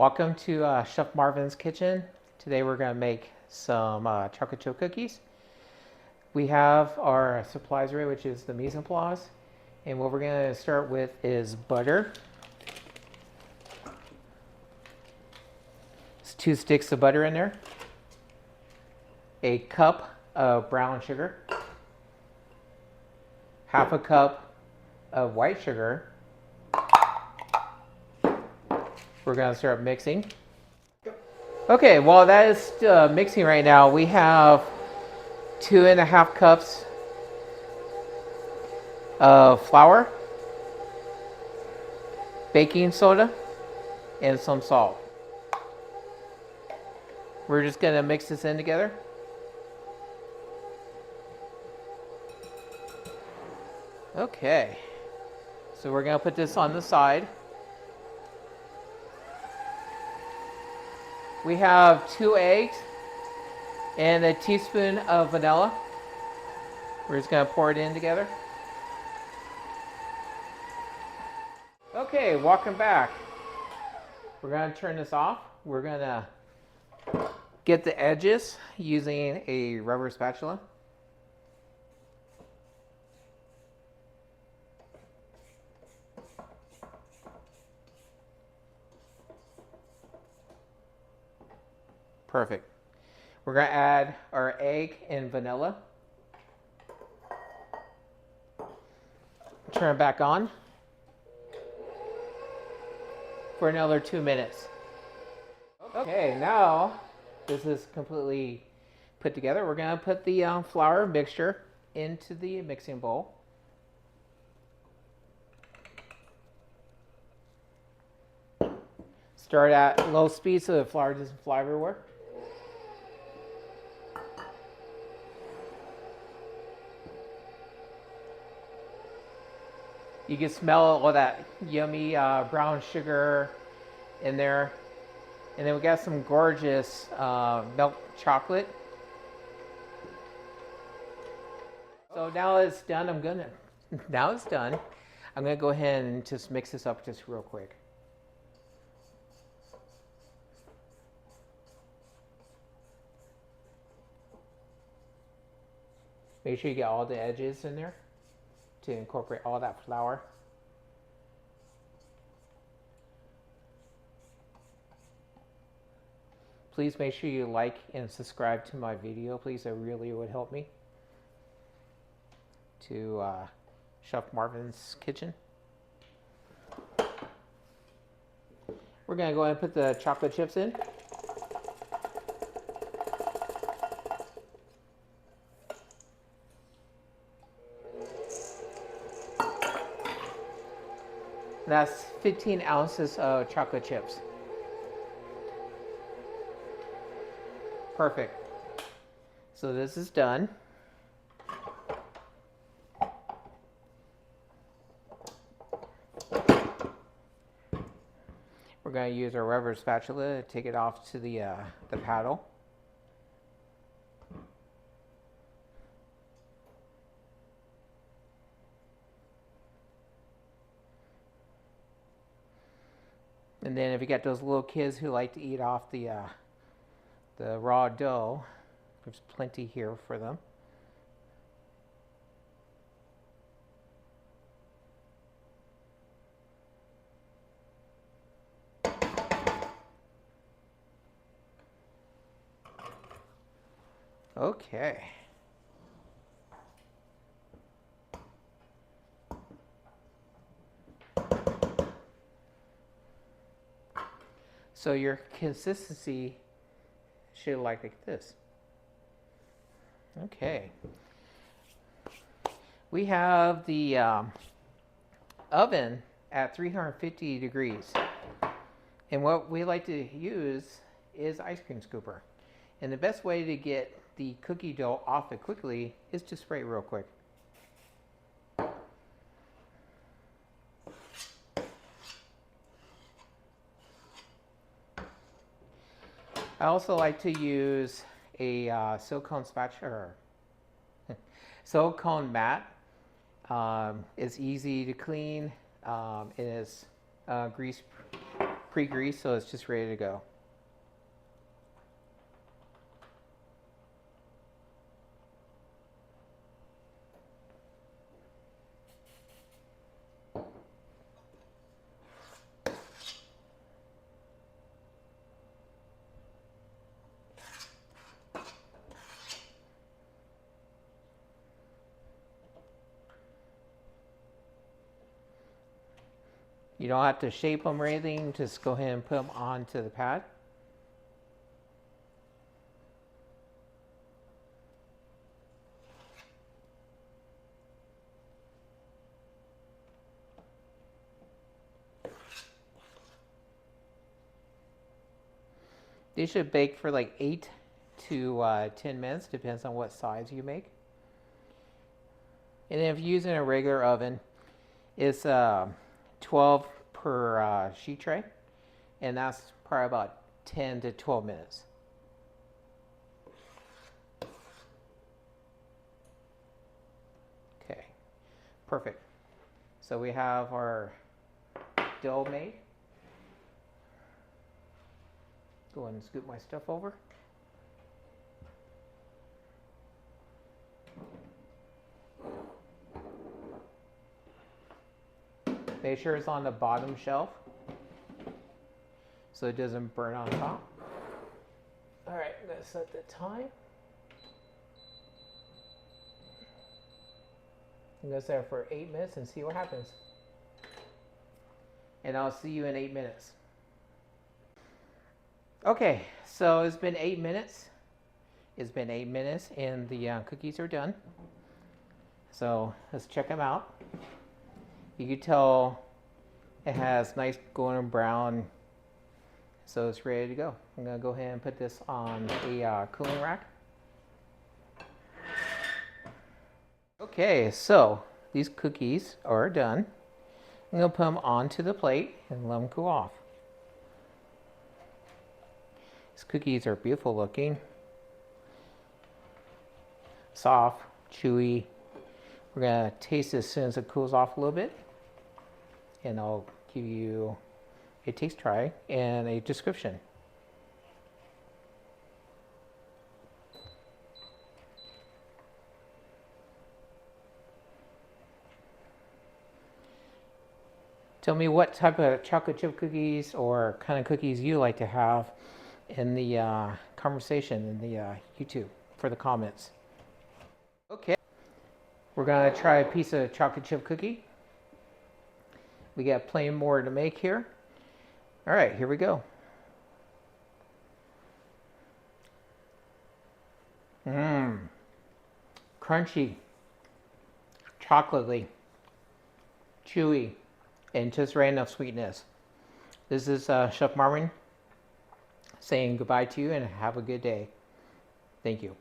Welcome to Chef Marvin's kitchen. Today we're going to make some chocolate chip cookies. We have our supplies ready, which is the mise en place. And what we're going to start with is butter. It's 2 sticks of butter in there. A cup of brown sugar. Half a cup of white sugar. We're going to start mixing. Okay, while that is mixing right now, we have 2.5 cups of flour, baking soda, and some salt. We're just going to mix this in together. Okay, so we're going to put this on the side. We have 2 eggs and a teaspoon of vanilla. We're just going to pour it in together. Okay, welcome back. We're going to turn this off. We're going to get the edges using a rubber spatula. Perfect. We're going to add our egg and vanilla. Turn it back on for another 2 minutes. Okay, now this is completely put together. We're going to put the flour mixture into the mixing bowl. Start at low speed so the flour doesn't fly everywhere. You can smell all that yummy brown sugar in there. And then we got some gorgeous milk chocolate. So now it's done. Now it's done. I'm gonna go ahead and just mix this up just real quick. Make sure you get all the edges in there to incorporate all that flour. Please make sure you like and subscribe to my video, please. That really would help me. To Chef Marvin's kitchen. We're going to go ahead and put the chocolate chips in. That's 15 ounces of chocolate chips. Perfect. So this is done. We're going to use our rubber spatula to take it off to the paddle. And then if you got those little kids who like to eat off the raw dough, there's plenty here for them. Okay. So your consistency should look like this. Okay. We have the oven at 350 degrees. And what we like to use is ice cream scooper. And the best way to get the cookie dough off it quickly is to spray it real quick. I also like to use a silicone spatula, or silicone mat. It's easy to clean. It is grease pre-greased, so it's just ready to go. You don't have to shape them or anything, just go ahead and put them onto the pad. They should bake for like 8 to 10 minutes, depends on what size you make. And then if you're using a regular oven, it's 12 per sheet tray, and that's probably about 10 to 12 minutes. Okay, perfect. So we have our dough made. Go ahead and scoop my stuff over. Make sure it's on the bottom shelf so it doesn't burn on top. All right, I'm gonna set the time. I'm gonna set it for 8 minutes and see what happens. And I'll see you in 8 minutes. Okay, so it's been 8 minutes. It's been 8 minutes and the cookies are done. So let's check them out. You can tell it has nice golden brown, so it's ready to go. I'm gonna go ahead and put this on a cooling rack. Okay, so these cookies are done. I'm gonna put them onto the plate and let them cool off. These cookies are beautiful looking, soft, chewy. We're gonna taste it as soon as it cools off a little bit, and I'll give you a taste try and a description. Tell me what type of chocolate chip cookies or kind of cookies you like to have in the conversation in the YouTube for the comments. Okay, we're gonna try a piece of chocolate chip cookie. We got plenty more to make here. All right, here we go. Crunchy, chocolatey, chewy, and just right enough sweetness. This is Chef Marvin saying goodbye to you and have a good day. Thank you.